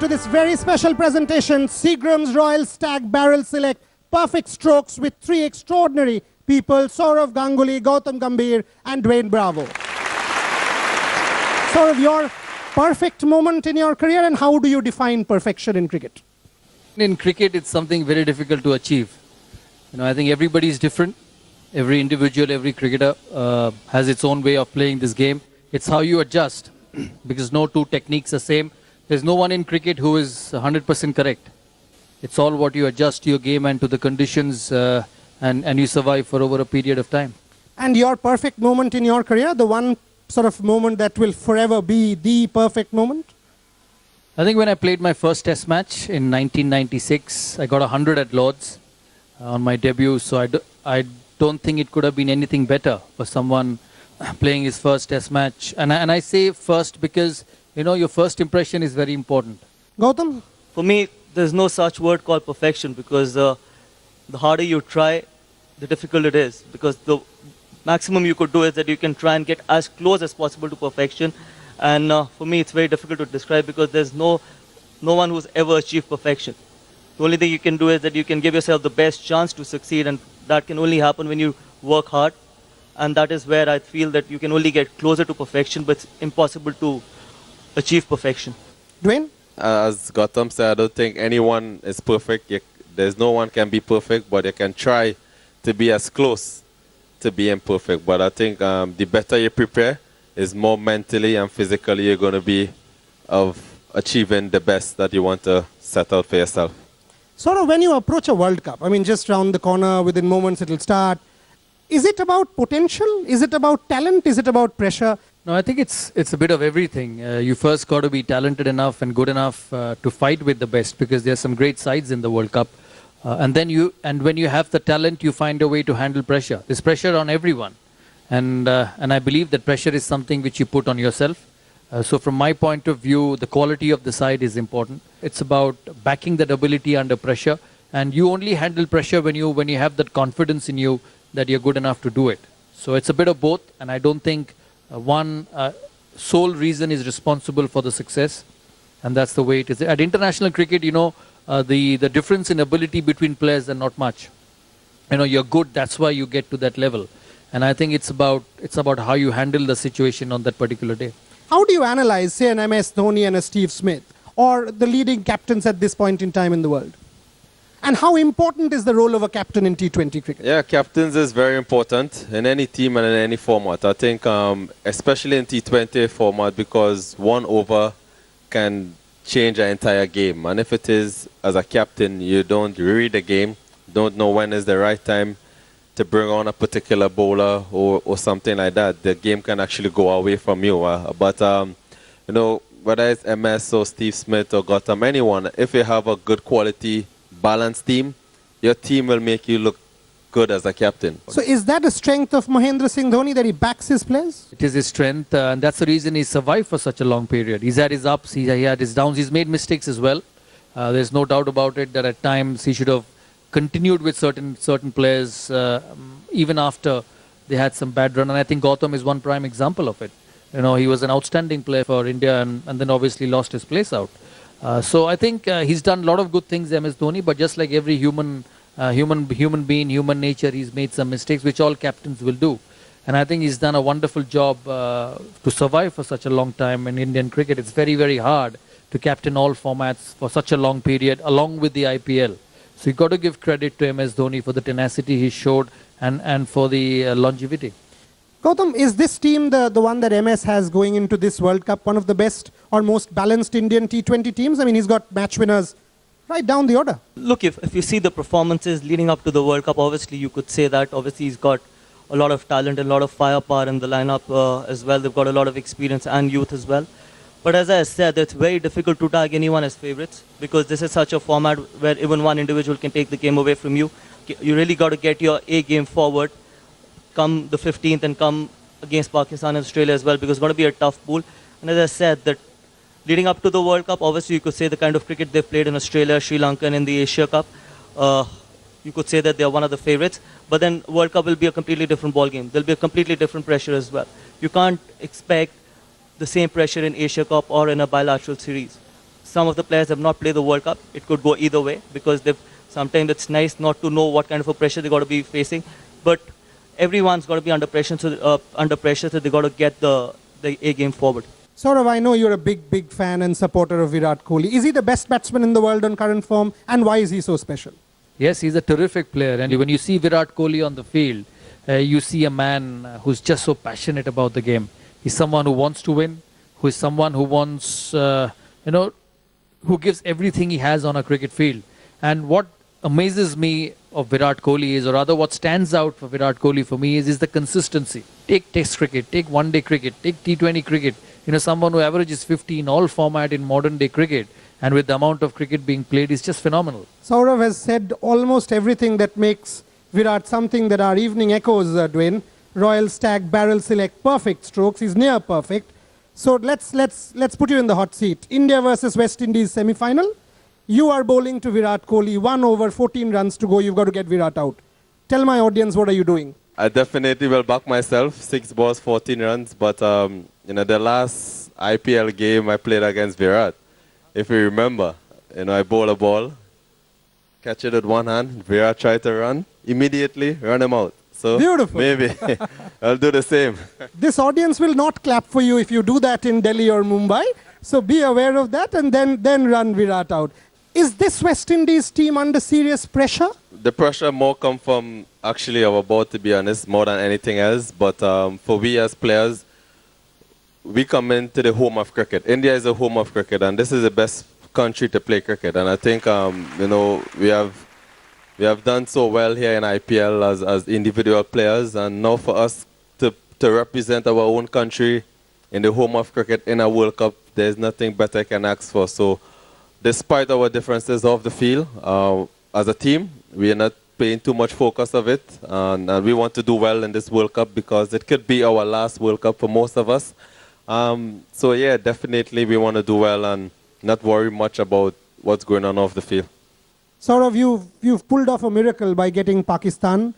to this very special presentation, Seagram's Royal Stag Barrel Select Perfect Strokes with three extraordinary people, Saurav Ganguly, Gautam Gambhir and Dwayne Bravo. Saurav, your perfect moment in your career, and how do you define perfection in cricket? In cricket, it's something very difficult to achieve. I think everybody is different. Every individual, every cricketer has its own way of playing this game. It's how you adjust, because no two techniques are same. There's no one in cricket who is 100% correct. It's all what you adjust to your game and to the conditions, and you survive for over a period of time. And your perfect moment in your career, the one sort of moment that will forever be the perfect moment? I think when I played my first test match in 1996, I got 100 at Lord's on my debut. So I don't think it could have been anything better for someone playing his first test match. And I say first because, your first impression is very important. Gautam? For me, there's no such word called perfection, because the harder you try, the difficult it is. Because the maximum you could do is that you can try and get as close as possible to perfection. And for me, it's very difficult to describe, because there's no one who's ever achieved perfection. The only thing you can do is that you can give yourself the best chance to succeed, and that can only happen when you work hard. And that is where I feel that you can only get closer to perfection, but it's impossible to achieve perfection. Dwayne? As Gautam said, I don't think anyone is perfect. There's no one can be perfect, but you can try to be as close to being perfect. But I think the better you prepare, is more mentally and physically you're going to be of achieving the best that you want to set out for yourself. Sort of when you approach a World Cup, just round the corner, within moments it'll start. Is it about potential? Is it about talent? Is it about pressure? No, I think it's a bit of everything. You first got to be talented enough and good enough to fight with the best, because there are some great sides in the World Cup. And when you have the talent, you find a way to handle pressure. There's pressure on everyone. And I believe that pressure is something which you put on yourself. So from my point of view, the quality of the side is important. It's about backing that ability under pressure. And you only handle pressure when you have that confidence in you that you're good enough to do it. So it's a bit of both. And I don't think one sole reason is responsible for the success. And that's the way it is. At international cricket, the difference in ability between players are not much. You're good, that's why you get to that level. And I think it's about how you handle the situation on that particular day. How do you analyze, say, an MS Dhoni and a Steve Smith, or the leading captains at this point in time in the world? And how important is the role of a captain in T20 cricket? Yeah, captains is very important in any team and in any format. I think especially in T20 format, because one over can change an entire game. And if it is as a captain, you don't read the game, don't know when is the right time to bring on a particular bowler or something like that, the game can actually go away from you. But whether it's MS or Steve Smith or Gautam, anyone, if you have a good quality, balanced team, your team will make you look good as a captain. So is that a strength of Mahendra Singh Dhoni, that he backs his players? It is his strength, and that's the reason he survived for such a long period. He's had his ups, he had his downs, he's made mistakes as well. There's no doubt about it that at times he should have continued with certain players even after they had some bad run. And I think Gautam is one prime example of it. He was an outstanding player for India and then obviously lost his place out. So I think he's done a lot of good things, MS Dhoni, but just like every human being, human nature, he's made some mistakes, which all captains will do. And I think he's done a wonderful job to survive for such a long time in Indian cricket. It's very, very hard to captain all formats for such a long period, along with the IPL. So you've got to give credit to MS Dhoni for the tenacity he showed and for the longevity. Gautam, is this team, the one that MS has going into this World Cup, one of the best or most balanced Indian T20 teams? He's got match winners right down the order. Look, if you see the performances leading up to the World Cup, obviously you could say that. Obviously he's got a lot of talent and a lot of firepower in the lineup as well. They've got a lot of experience and youth as well. But as I said, it's very difficult to tag anyone as favorites, because this is such a format where even one individual can take the game away from you. You really got to get your A game forward come the 15th and come against Pakistan and Australia as well, because it's going to be a tough pool. And as I said, that leading up to the World Cup, obviously you could say the kind of cricket they've played in Australia, Sri Lanka and in the Asia Cup, you could say that they're one of the favorites. But then World Cup will be a completely different ball game. There'll be a completely different pressure as well. You can't expect the same pressure in Asia Cup or in a bilateral series. some of the players have not played the World Cup. It could go either way because sometimes it's nice not to know what kind of a pressure they got to be facing. But everyone's got to be under pressure, so they got to get the A game forward. Saurav, I know you're a big fan and supporter of Virat Kohli. Is he the best batsman in the world on current form, and why is he so special? Yes, he's a terrific player. And when you see Virat Kohli on the field, you see a man who's just so passionate about the game. He's someone who wants to win, who is someone who wants, who gives everything he has on a cricket field. And what amazes me of Virat Kohli is, or rather what stands out for Virat Kohli for me is the consistency. Take Test cricket, take one-day cricket, take T20 cricket. Someone who averages 50 in all format in modern day cricket, and with the amount of cricket being played, is just phenomenal. Saurav has said almost everything that makes Virat something that our evening echoes, Dwayne. Royal Stag, barrel select, perfect strokes. He's near perfect. So let's put you in the hot seat. India versus West Indies semi-final. You are bowling to Virat Kohli, 1 over, 14 runs to go. You've got to get Virat out. Tell my audience, what are you doing? I definitely will back myself. 6 balls, 14 runs. But, the last IPL game I played against Virat, if you remember, I bowl a ball, catch it with one hand, Virat tried to run, immediately run him out. So beautiful. Maybe I'll do the same. This audience will not clap for you if you do that in Delhi or Mumbai. So be aware of that and then run Virat out. Is this West Indies team under serious pressure? The pressure more come from actually our board, to be honest, more than anything else. But for we as players, we come into the home of cricket. India is the home of cricket, and this is the best country to play cricket. And I think, we have done so well here in IPL as individual players, and now for us to represent our own country in the home of cricket in a World Cup, there's nothing better I can ask for. So despite our differences off the field, as a team, we are not paying too much focus of it, and we want to do well in this World Cup because it could be our last World Cup for most of us. So yeah, definitely we want to do well and not worry much about what's going on off the field. Saurav, you've pulled off a miracle by getting Pakistan,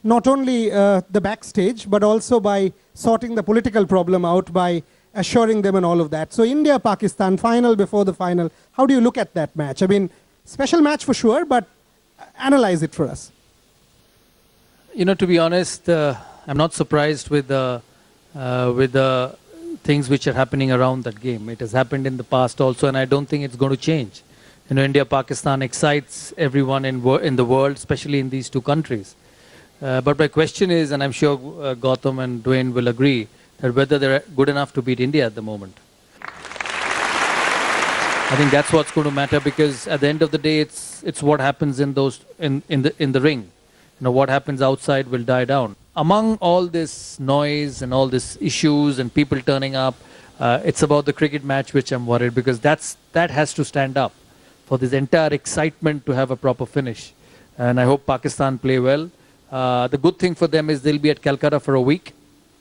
not only the backstage, but also by sorting the political problem out, by assuring them and all of that. So India-Pakistan, final before the final. How do you look at that match? I mean, special match for sure, but analyze it for us. To be honest, I'm not surprised with the things which are happening around that game. It has happened in the past also, and I don't think it's going to change. India-Pakistan excites everyone in the world, especially in these two countries. But my question is, and I'm sure Gautam and Dwayne will agree, that whether they're good enough to beat India at the moment. I think that's what's going to matter, because at the end of the day, it's what happens in the ring. What happens outside will die down. Among all this noise and all these issues and people turning up, it's about the cricket match which I'm worried, because that has to stand up for this entire excitement to have a proper finish. And I hope Pakistan play well. The good thing for them is they'll be at Calcutta for a week.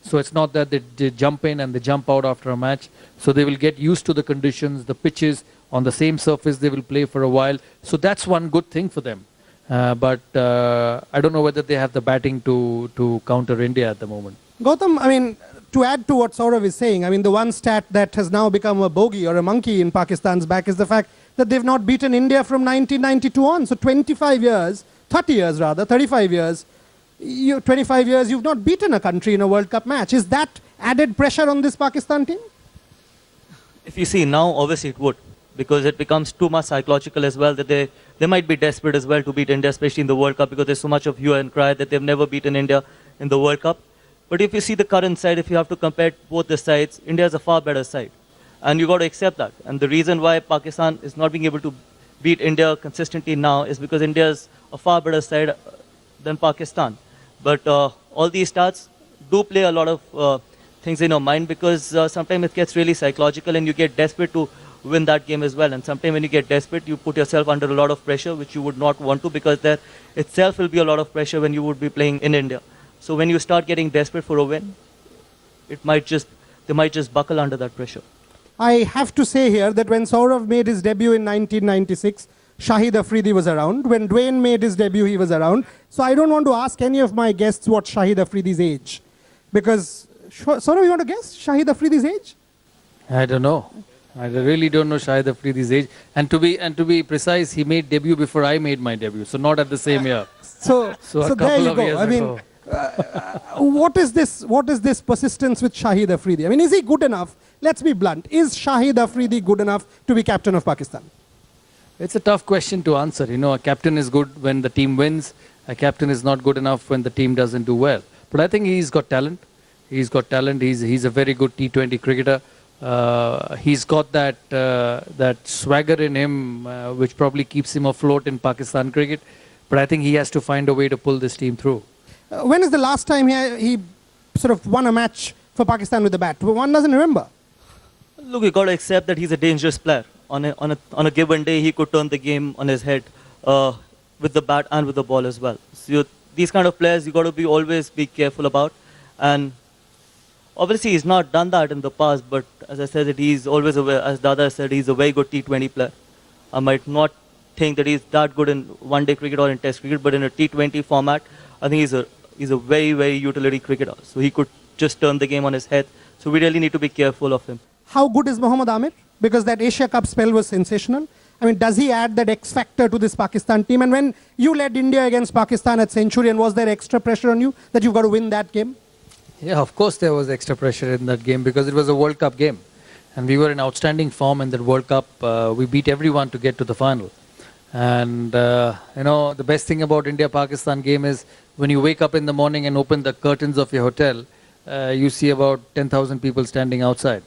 So it's not that they jump in and they jump out after a match. So they will get used to the conditions, the pitches on the same surface they will play for a while. So that's one good thing for them. But I don't know whether they have the batting to counter India at the moment. Gautam, I mean, to add to what Saurav is saying, I mean, the one stat that has now become a bogey or a monkey in Pakistan's back is the fact that they've not beaten India from 1992 on. So 25 years, 30 years rather, 35 years, 25 years, you've not beaten a country in a World Cup match. Is that added pressure on this Pakistan team? If you see now, obviously it would, because it becomes too much psychological as well, that they might be desperate as well to beat India, especially in the World Cup, because there's so much of hue and cry that they've never beaten India in the World Cup. But if you see the current side, if you have to compare both the sides, India is a far better side. And you got to accept that. And the reason why Pakistan is not being able to beat India consistently now is because India is a far better side than Pakistan. But all these stats do play a lot of things in your mind, because sometimes it gets really psychological and you get desperate to win that game as well. And sometimes when you get desperate, you put yourself under a lot of pressure, which you would not want to, because there itself will be a lot of pressure when you would be playing in India. So when you start getting desperate for a win, they might just buckle under that pressure. I have to say here that when Saurav made his debut in 1996, Shahid Afridi was around. When Dwayne made his debut, he was around. So I don't want to ask any of my guests what Shahid Afridi's age. Because, Saurav, you want to guess Shahid Afridi's age? I don't know. I really don't know Shahid Afridi's age. And to be precise, he made debut before I made my debut, so not at the same year. So, So a there couple you of go. years I mean, ago. what is this? What is this persistence with Shahid Afridi? I mean, is he good enough? Let's be blunt. Is Shahid Afridi good enough to be captain of Pakistan? It's a tough question to answer. You know, a captain is good when the team wins. A captain is not good enough when the team doesn't do well. But I think he's got talent. He's got talent. He's a very good T20 cricketer. He's got that swagger in him, which probably keeps him afloat in Pakistan cricket. But I think he has to find a way to pull this team through. When is the last time he sort of won a match for Pakistan with the bat? One doesn't remember. Look, you got to accept that he's a dangerous player. On a given day, he could turn the game on his head with the bat and with the ball as well. So these kind of players, you got to always be careful about. And obviously, he's not done that in the past. But as I said, that he's always as Dada said, he's a very good T20 player. I might not think that he's that good in one-day cricket or in Test cricket, but in a T20 format, I think he's a very, very utility cricketer. So he could just turn the game on his head. So we really need to be careful of him. How good is Mohammad Amir? Because that Asia Cup spell was sensational. I mean, does he add that X factor to this Pakistan team? And when you led India against Pakistan at Centurion, was there extra pressure on you that you've got to win that game? Yeah, of course there was extra pressure in that game because it was a World Cup game. And we were in outstanding form in that World Cup. We beat everyone to get to the final. And, you know, the best thing about India-Pakistan game is when you wake up in the morning and open the curtains of your hotel, you see about 10,000 people standing outside,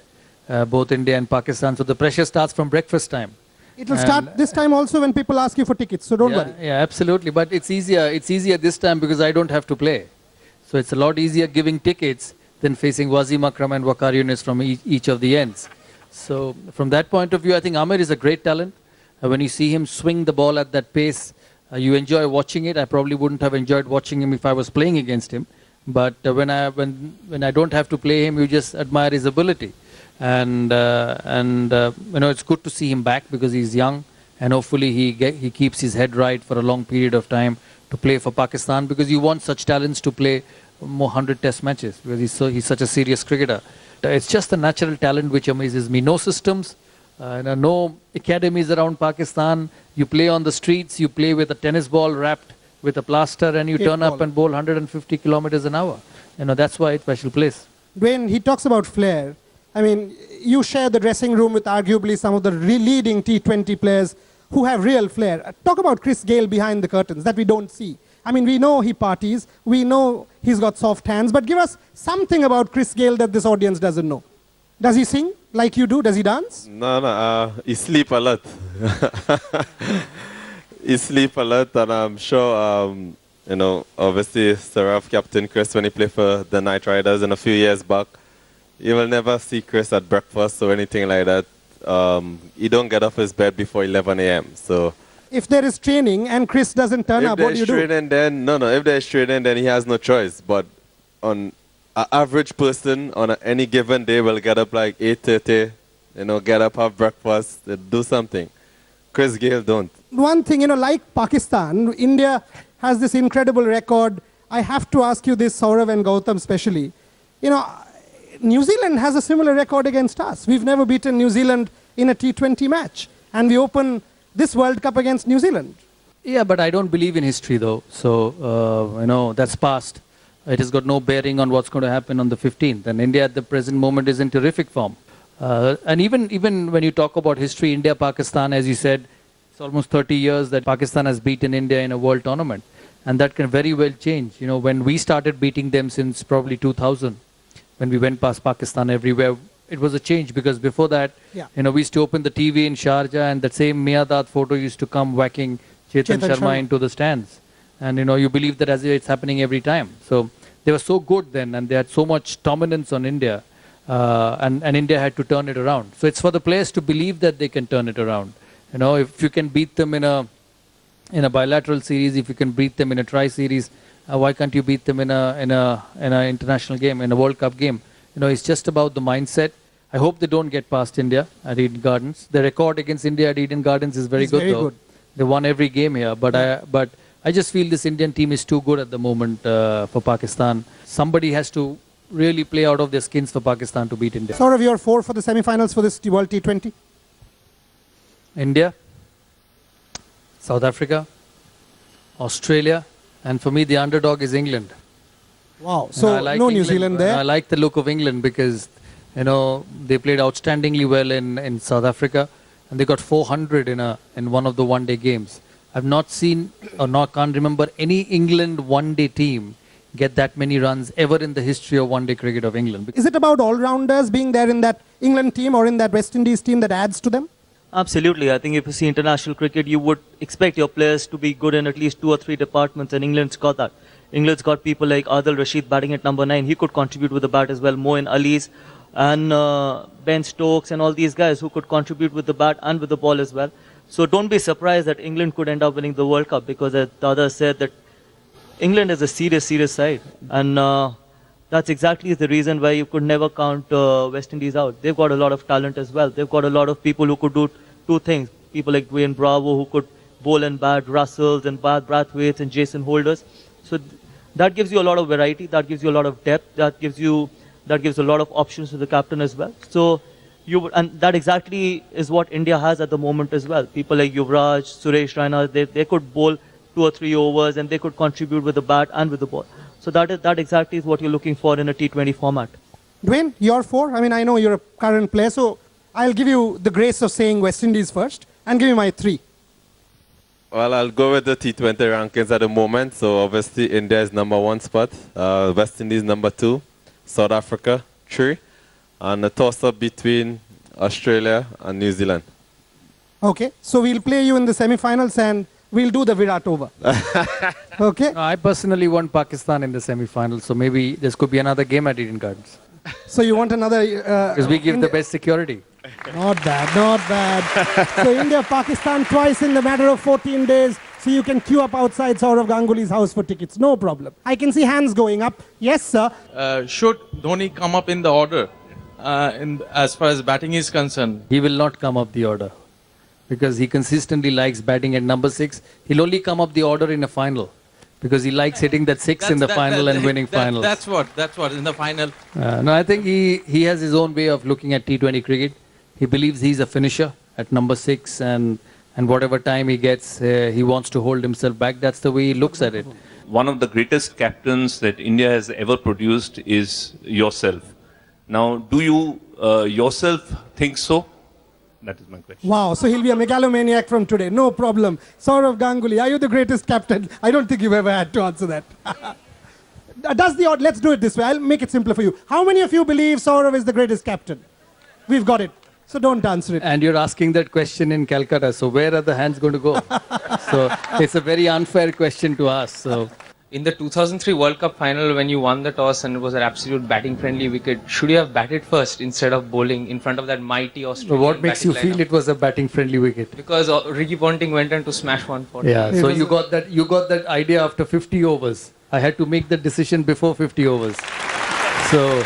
both India and Pakistan. So the pressure starts from breakfast time. It will start this time also when people ask you for tickets, so don't worry. Yeah, absolutely. But it's easier this time because I don't have to play. So it's a lot easier giving tickets than facing Wasim Akram and Waqar Yunis from each of the ends. So from that point of view, I think Amir is a great talent. When you see him swing the ball at that pace, you enjoy watching it. I probably wouldn't have enjoyed watching him if I was playing against him. But when I don't have to play him, you just admire his ability. And you know, it's good to see him back because he's young. And hopefully he keeps his head right for a long period of time to play for Pakistan, because you want such talents to play more 100 test matches because he's such a serious cricketer. It's just a natural talent which amazes me. No systems, no academies around Pakistan. You play on the streets, you play with a tennis ball wrapped with a plaster, and you turn up and bowl 150 kilometers an hour. You know, that's why it's a special place. Dwayne, he talks about flair. I mean, you share the dressing room with arguably some of the leading T20 players who have real flair. Talk about Chris Gayle behind the curtains that we don't see. I mean, we know he parties, we know he's got soft hands, but give us something about Chris Gayle that this audience doesn't know. Does he sing like you do? Does he dance? No, he sleep a lot. He sleep a lot, and I'm sure, you know, obviously Saurav, Captain Chris, when he played for the Knight Riders in a few years back, you will never see Chris at breakfast or anything like that. He don't get off his bed before 11 a.m. So if there is training and Chris doesn't turn up, what do you do? If there's training, then he has no choice. But on an average person on any given day will get up like 8:30, you know, get up, have breakfast, do something. Chris Gayle don't. One thing, you know, like Pakistan, India has this incredible record. I have to ask you this, Saurav and Gautam especially. You know, New Zealand has a similar record against us. We've never beaten New Zealand in a T20 match. And we open this World Cup against New Zealand. Yeah, but I don't believe in history though. So, you know, that's past. It has got no bearing on what's going to happen on the 15th. And India at the present moment is in terrific form. And even when you talk about history, India, Pakistan, as you said, it's almost 30 years that Pakistan has beaten India in a world tournament. And that can very well change. You know, when we started beating them since probably 2000, when we went past Pakistan everywhere, it was a change because before that, you know, we used to open the TV in Sharjah and that same Miyadad photo used to come whacking Chetan Sharma into the stands. And, you know, you believe that as it's happening every time. So they were so good then and they had so much dominance on India and India had to turn it around. So it's for the players to believe that they can turn it around. You know, if you can beat them in a bilateral series, if you can beat them in a tri-series, why can't you beat them in a international game, in a World Cup game? You know, it's just about the mindset. I hope they don't get past India at Eden Gardens. The record against India at Eden Gardens is very good, though. They won every game here, but I just feel this Indian team is too good at the moment for Pakistan. Somebody has to really play out of their skins for Pakistan to beat India. Saurav, your 4 for the semi-finals for this World T20? India, South Africa, Australia, and for me the underdog is England. Wow. And So I like no New England. Zealand there. I like the look of England because, they played outstandingly well in South Africa, and they got 400 in one of the one-day games. I've not seen can't remember any England one-day team get that many runs ever in the history of one-day cricket of England. Is it about all-rounders being there in that England team or in that West Indies team that adds to them? Absolutely. I think if you see international cricket, you would expect your players to be good in at least 2 or 3 departments, and England's got that. England's got people like Adil Rashid batting at number 9. He could contribute with the bat as well. Moeen Ali's and Ben Stokes and all these guys who could contribute with the bat and with the ball as well. So don't be surprised that England could end up winning the World Cup, because as the others said that England is a serious side. And that's exactly the reason why you could never count West Indies out. They've got a lot of talent as well. They've got a lot of people who could do 2 things. People like Dwayne Bravo who could bowl and bat, Russells and Brathwaite's and Jason Holders. So that gives you a lot of variety. That gives you a lot of depth. That gives a lot of options to the captain as well. So and that exactly is what India has at the moment as well. People like Yuvraj, Suresh Raina, they could bowl 2 or 3 overs and they could contribute with the bat and with the ball. So that exactly is what you're looking for in a T20 format. Dwayne, your 4? I mean, I know you're a current player, so I'll give you the grace of saying West Indies first and give you my 3. Well, I'll go with the T20 rankings at the moment. So obviously India is number 1 spot, West Indies number 2, South Africa 3, and a toss-up between Australia and New Zealand. Okay, so we'll play you in the semi-finals and we'll do the Virat over. Okay? I personally want Pakistan in the semi-finals, so maybe this could be another game at Eden Gardens. So you want another... Because we give the best security. Not bad, not bad. So India, Pakistan twice in the matter of 14 days. So you can queue up outside Saurav Ganguly's house for tickets. No problem. I can see hands going up. Yes, sir. Should Dhoni come up in the order as far as batting is concerned? He will not come up the order because he consistently likes batting at number 6. He'll only come up the order in a final because he likes hitting that 6 in the final and winning finals. That's what in the final. No, I think he has his own way of looking at T20 cricket. He believes he's a finisher at number 6 and whatever time he gets, he wants to hold himself back. That's the way he looks at it. One of the greatest captains that India has ever produced is yourself. Now, do you yourself think so? That is my question. Wow, so he'll be a megalomaniac from today. No problem. Saurav Ganguly, are you the greatest captain? I don't think you've ever had to answer that. Let's do it this way. I'll make it simpler for you. How many of you believe Saurav is the greatest captain? We've got it. So don't answer it. And you're asking that question in Calcutta. So where are the hands going to go? So it's a very unfair question to ask. So in the 2003 World Cup final, when you won the toss and it was an absolute batting-friendly wicket, should you have batted first instead of bowling in front of that mighty Australian what makes you batting feel lineup? it was a batting-friendly wicket? Because Ricky Ponting went on to smash 140. Yeah. So you got that idea after 50 overs. I had to make the decision before 50 overs. So.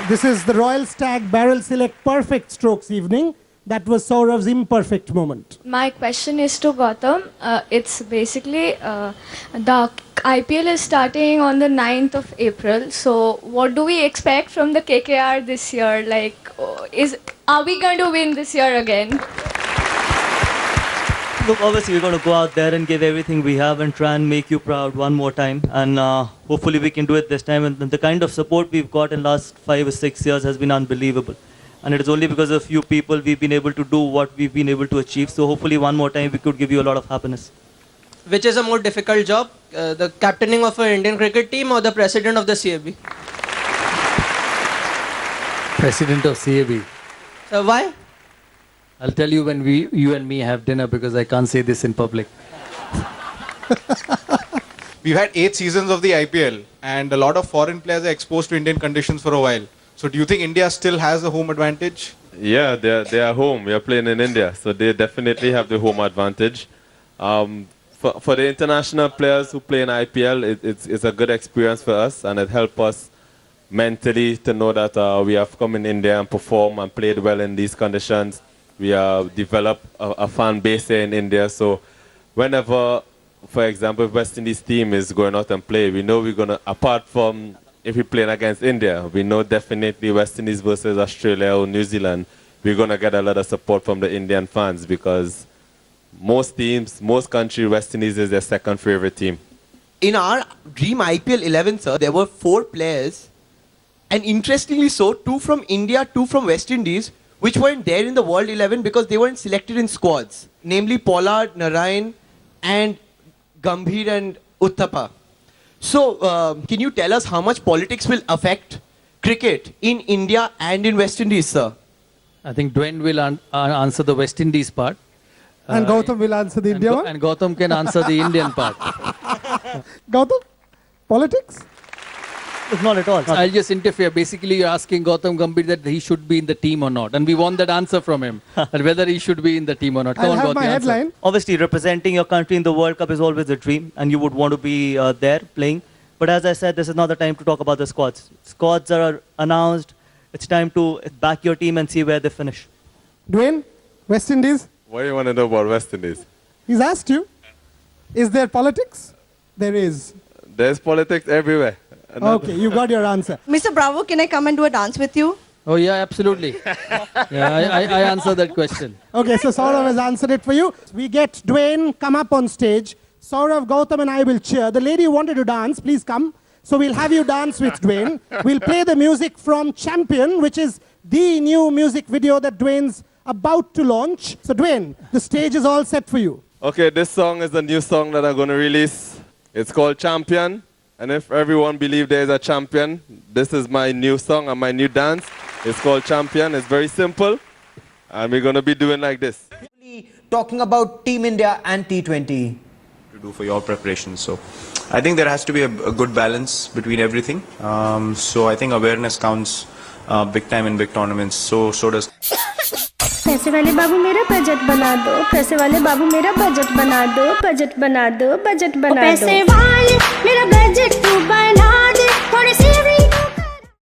This is the Royal Stag Barrel Select Perfect Strokes evening. That was Saurav's imperfect moment. My question is to Gautam. It's basically the IPL is starting on the 9th of April. So what do we expect from the KKR this year? Like, are we going to win this year again? Look, obviously we're going to go out there and give everything we have and try and make you proud one more time. And hopefully we can do it this time. And the kind of support we've got in the last 5 or 6 years has been unbelievable. And it is only because of few people we've been able to do what we've been able to achieve. So hopefully one more time we could give you a lot of happiness. Which is a more difficult job, the captaining of an Indian cricket team or the president of the CAB? President of CAB. So why? I'll tell you when you and me have dinner because I can't say this in public. We've had 8 seasons of the IPL and a lot of foreign players are exposed to Indian conditions for a while. So do you think India still has a home advantage? Yeah, they are home. We are playing in India, so they definitely have the home advantage. For the international players who play in IPL, it's a good experience for us, and it helps us mentally to know that we have come in India and performed and played well in these conditions. We have developed a fan base here in India, so whenever, for example, West Indies team is going out and play, we know we're going to, apart from if we're playing against India, we know definitely West Indies versus Australia or New Zealand, we're going to get a lot of support from the Indian fans because most teams, most countries, West Indies is their second favorite team. In our dream IPL 11, sir, there were 4 players, and interestingly so, 2 from India, 2 from West Indies, which weren't there in the World 11 because they weren't selected in squads, namely Pollard, Narayan, and Gambhir and Uthappa. So, can you tell us how much politics will affect cricket in India and in West Indies, sir? I think Dwayne will answer the West Indies part. And Gautam will answer the India one. And Gautam can answer the Indian part. Gautam, politics? Not at all. I'll just interfere. Basically, you're asking Gautam Gambhir that he should be in the team or not. And we want that answer from him, that whether he should be in the team or not. Come I'll on, have Gautam, my answer. headline. Obviously, representing your country in the World Cup is always a dream, and you would want to be there playing. But as I said, this is not the time to talk about the squads. Squads are announced. It's time to back your team and see where they finish. Dwayne, West Indies? What do you want to know about West Indies? He's asked you. Is there politics? There is. There's politics everywhere. Okay, you got your answer. Mr. Bravo, can I come and do a dance with you? Oh, yeah, absolutely. Yeah, I answer that question. Okay, so Saurav has answered it for you. We get Dwayne, come up on stage. Saurav, Gautam and I will cheer. The lady who wanted to dance, please come. So we'll have you dance with Dwayne. We'll play the music from Champion, which is the new music video that Dwayne's about to launch. So Dwayne, the stage is all set for you. Okay, this song is the new song that I'm going to release. It's called Champion. And if everyone believes there's a champion, this is my new song and my new dance. It's called Champion. It's very simple. And we're going to be doing like this. Talking about Team India and T20. To do for your preparation. So I think there has to be a good balance between everything. So I think awareness counts big time in big tournaments. So does. पैसे वाले बाबू मेरा budget बना दो, पैसे वाले बाबू मेरा budget बना दो, बजट बना दो, बजट बना दो, पैसे वाले मेरा